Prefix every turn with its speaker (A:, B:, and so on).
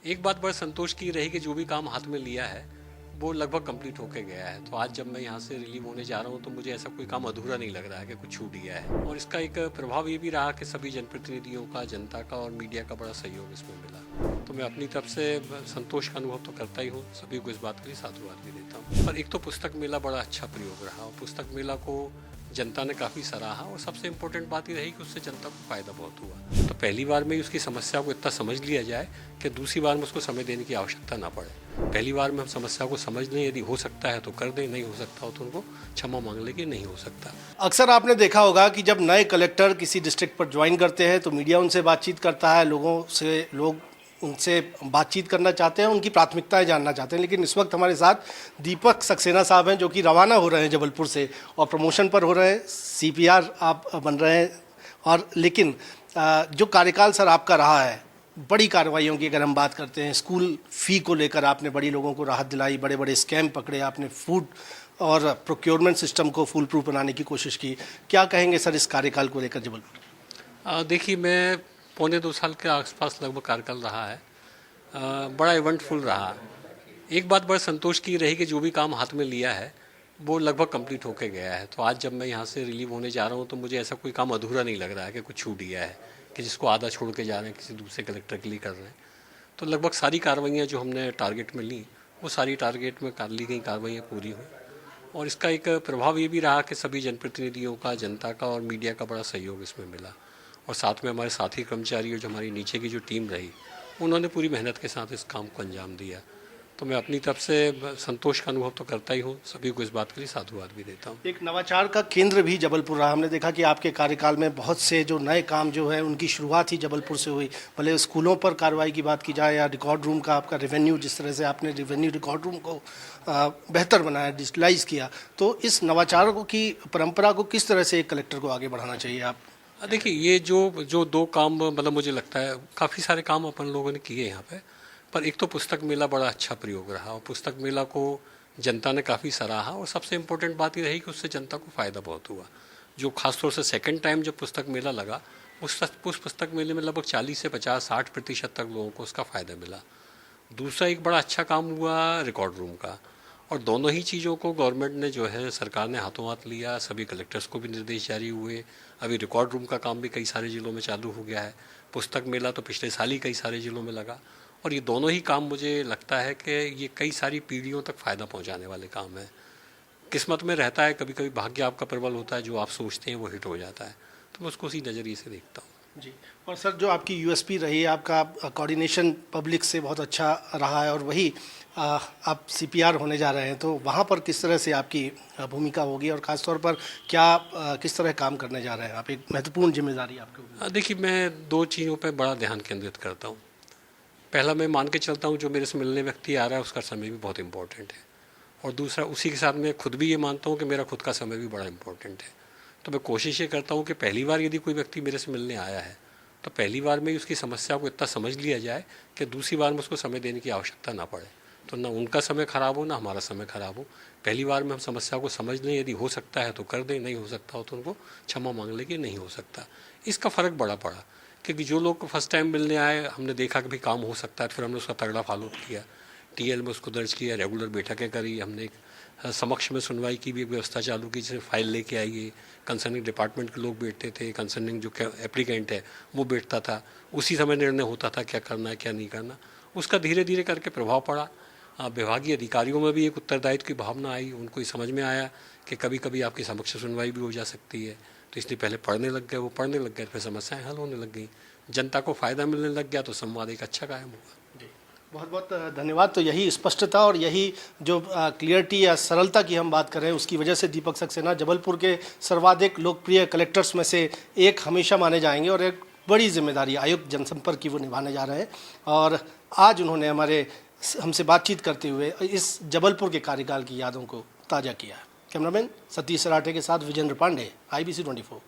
A: एक बात बड़ा संतोष की रही कि जो भी काम हाथ में लिया है वो लगभग कंप्लीट होके गया है। तो आज जब मैं यहाँ से रिलीव होने जा रहा हूँ तो मुझे ऐसा कोई काम अधूरा नहीं लग रहा है कि कुछ छूट गया है। और इसका एक प्रभाव ये भी रहा कि सभी जनप्रतिनिधियों का, जनता का और मीडिया का बड़ा सहयोग इसमें मिला। तो मैं अपनी तरफ से संतोष का अनुभव तो करता ही हूँ, सभी को इस बात के लिए साधुवाद भी देता हूँ। पर एक तो पुस्तक मेला बड़ा अच्छा प्रयोग रहा और पुस्तक मेला को जनता ने काफ़ी सराहा और सबसे इम्पोर्टेंट बात ये रही कि उससे जनता को फ़ायदा बहुत हुआ। तो पहली बार में ही उसकी समस्या को इतना समझ लिया जाए कि दूसरी बार में उसको समय देने की आवश्यकता ना पड़े। पहली बार में हम समस्या को समझ लें, यदि हो सकता है तो कर दें, नहीं हो सकता हो तो उनको क्षमा मांग लें कि नहीं हो सकता।
B: अक्सर आपने देखा होगा कि जब नए कलेक्टर किसी डिस्ट्रिक्ट पर ज्वाइन करते हैं तो मीडिया उनसे बातचीत करता है, लोग उनसे बातचीत करना चाहते हैं, उनकी प्राथमिकताएं जानना चाहते हैं। लेकिन इस वक्त हमारे साथ दीपक सक्सेना साहब हैं जो कि रवाना हो रहे हैं जबलपुर से और प्रमोशन पर हो रहे हैं, CPR आप बन रहे हैं। और लेकिन जो कार्यकाल सर आपका रहा है, बड़ी कार्रवाइयों की अगर हम बात करते हैं, स्कूल फ़ी को लेकर आपने बड़ी लोगों को राहत दिलाई, बड़े बड़े स्कैम पकड़े आपने, फूड और प्रोक्योरमेंट सिस्टम को फुल प्रूफ बनाने की कोशिश की। क्या कहेंगे सर इस कार्यकाल को लेकर जबलपुर?
A: देखिए, मैं पौने 2 साल के आसपास लगभग कार्यकाल रहा है। बड़ा इवेंटफुल रहा। एक बात बड़ा संतोष की रही कि जो भी काम हाथ में लिया है वो लगभग कंप्लीट होके गया है। तो आज जब मैं यहाँ से रिलीव होने जा रहा हूँ तो मुझे ऐसा कोई काम अधूरा नहीं लग रहा है कि कुछ छूट गया है, कि जिसको आधा छोड़ के जा रहे हैं, किसी दूसरे कलेक्टर के लिए कर रहे हैं। तो लगभग सारी कार्रवाइयाँ जो हमने टारगेट में ली वो सारी टारगेट में ली गई कार्रवाइयाँ पूरी हुई। और इसका एक प्रभाव ये भी रहा कि सभी जनप्रतिनिधियों का, जनता का और मीडिया का बड़ा सहयोग इसमें मिला। और साथ में हमारे साथी कर्मचारी और जो हमारी नीचे की जो टीम रही, उन्होंने पूरी मेहनत के साथ इस काम को अंजाम दिया। तो मैं अपनी तरफ से संतोष का अनुभव तो करता ही हूँ, सभी को इस बात के लिए साधुवाद भी देता हूँ।
B: एक नवाचार का केंद्र भी जबलपुर रहा। हमने देखा कि आपके कार्यकाल में बहुत से जो नए काम जो है उनकी शुरुआत ही जबलपुर से हुई। भले स्कूलों पर कार्रवाई की बात की जाए या रिकॉर्ड रूम का आपका रेवेन्यू, जिस तरह से आपने रेवेन्यू रिकॉर्ड रूम को बेहतर बनाया, डिजिटलाइज किया, तो इस नवाचारों की परंपरा को किस तरह से एक कलेक्टर को आगे बढ़ाना चाहिए आप?
A: देखिए, ये जो 2 काम मतलब मुझे लगता है काफ़ी सारे काम अपन लोगों ने किए यहाँ पे। पर एक तो पुस्तक मेला बड़ा अच्छा प्रयोग रहा और पुस्तक मेला को जनता ने काफ़ी सराहा और सबसे इम्पोर्टेंट बात ये रही कि उससे जनता को फ़ायदा बहुत हुआ। जो खासतौर से सेकंड टाइम जब पुस्तक मेला लगा, उस पुस्तक मेले में लगभग 40 से 50-60% तक लोगों को उसका फ़ायदा मिला। दूसरा एक बड़ा अच्छा काम हुआ रिकॉर्ड रूम का। और दोनों ही चीज़ों को गवर्नमेंट ने जो है, सरकार ने हाथों हाथ लिया। सभी कलेक्टर्स को भी निर्देश जारी हुए। अभी रिकॉर्ड रूम का काम भी कई सारे ज़िलों में चालू हो गया है। पुस्तक मेला तो पिछले साल ही कई सारे ज़िलों में लगा। और ये दोनों ही काम मुझे लगता है कि ये कई सारी पीढ़ियों तक फ़ायदा पहुंचाने वाले काम हैं। किस्मत में रहता है, कभी कभी भाग्य आपका प्रबल होता है, जो आप सोचते हैं वो हिट हो जाता है। तो मैं उसको उसी नज़रिए से देखता हूँ।
B: जी। और सर जो आपकी USP रही है, आपका कोऑर्डिनेशन पब्लिक से बहुत अच्छा रहा है और वही आप CPR होने जा रहे हैं, तो वहाँ पर किस तरह से आपकी भूमिका होगी और ख़ासतौर पर क्या किस तरह काम करने जा रहे हैं आप? एक महत्वपूर्ण जिम्मेदारी आपको।
A: देखिए, मैं 2 चीज़ों पर बड़ा ध्यान केंद्रित करता हूँ। पहला, मैं मान के चलता हूँ जो मेरे से मिलने व्यक्ति आ रहा है उसका समय भी बहुत इम्पोर्टेंट है। और दूसरा, उसी के साथ मैं खुद भी ये मानता हूँ कि मेरा खुद का समय भी बड़ा इम्पोर्टेंट है। तो मैं कोशिश ये करता हूँ कि पहली बार यदि कोई व्यक्ति मेरे से मिलने आया है तो पहली बार में ही उसकी समस्या को इतना समझ लिया जाए कि दूसरी बार में उसको समय देने की आवश्यकता ना पड़े। तो ना उनका समय खराब हो, ना हमारा समय खराब हो। पहली बार में हम समस्या को समझ लें, यदि हो सकता है तो कर दें, नहीं हो सकता हो तो उनको क्षमा मांग लें कि नहीं हो सकता। इसका फ़र्क बड़ा पड़ा, क्योंकि जो लोग फर्स्ट टाइम मिलने आए, हमने देखा कि भी काम हो सकता है, फिर हमने उसका तगड़ा फॉलो किया। TL में उसको दर्ज किया, रेगुलर बैठकें करी, हमने समक्ष में सुनवाई की भी व्यवस्था चालू की, जैसे फाइल लेके आइए, कंसर्निंग डिपार्टमेंट के लोग बैठते थे, कंसर्निंग जो एप्लीकेंट है वो बैठता था, उसी समय निर्णय होता था क्या करना है क्या नहीं करना। उसका धीरे धीरे करके प्रभाव पड़ा। विभागीय अधिकारियों में भी एक उत्तरदायित्व की भावना आई। उनको ये समझ में आया कि कभी कभी आपकी समक्ष सुनवाई भी हो जा सकती है। तो इसलिए पहले पढ़ने लग गए, वो पढ़ने लग गए, फिर समस्याएं हल होने लग गई, जनता को फ़ायदा मिलने लग गया, तो संवाद एक अच्छा कायम हुआ।
B: जी, बहुत बहुत धन्यवाद। तो यही स्पष्टता और यही जो क्लियरिटी या सरलता की हम बात कर रहे हैं, उसकी वजह से दीपक सक्सेना जबलपुर के सर्वाधिक लोकप्रिय कलेक्टर्स में से एक हमेशा माने जाएंगे और एक बड़ी जिम्मेदारी आयुक्त जनसंपर्क की वो निभाने जा रहे हैं। और आज उन्होंने हमसे बातचीत करते हुए इस जबलपुर के कार्यकाल की यादों को ताज़ा किया। कैमरामैन सतीश सराठे के साथ विजेंद्र पांडे, IBC 24।